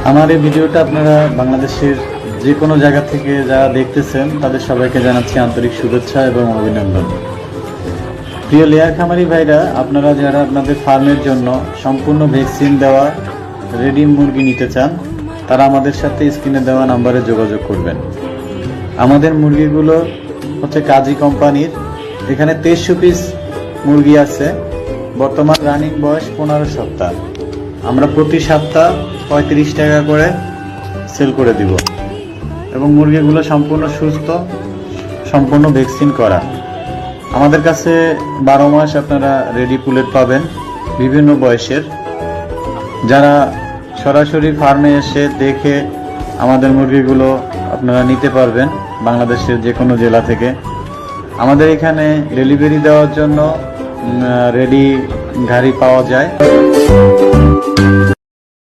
আমার এই ভিডিওটা আপনারা বাংলাদেশের যে কোনো জায়গা থেকে যারা দেখতেছেন তাদের সবাইকে জানাচ্ছি আন্তরিক শুভেচ্ছা এবং অভিনন্দন। প্রিয় লেয়ার খামারি ভাইরা, আপনারা যারা আপনাদের ফার্মের জন্য সম্পূর্ণ ভ্যাকসিন দেওয়া রেডি মুরগি নিতে চান তারা আমাদের সাথে স্ক্রিনে দেওয়া নাম্বারে যোগাযোগ করবেন। আমাদের মুরগিগুলো হচ্ছে কাজী কোম্পানির। এখানে 2300 পিস মুরগি আছে। বর্তমান রানিং বয়স 15 সপ্তাহ। আমরা প্রতি সপ্তাহ 35 টাকা করে সেল করে দিব এবং মুরগিগুলো সম্পূর্ণ সুস্থ, সম্পূর্ণ ভ্যাকসিন করা। আমাদের কাছে 12 মাস আপনারা রেডি পুলেট পাবেন বিভিন্ন বয়সের। যারা সরাসরি ফার্মে এসে দেখে আমাদের মুরগিগুলো আপনারা নিতে পারবেন বাংলাদেশের যে কোনো জেলা থেকে। আমাদের এখানে ডেলিভারি দেওয়ার জন্য রেডি গাড়ি পাওয়া যায়।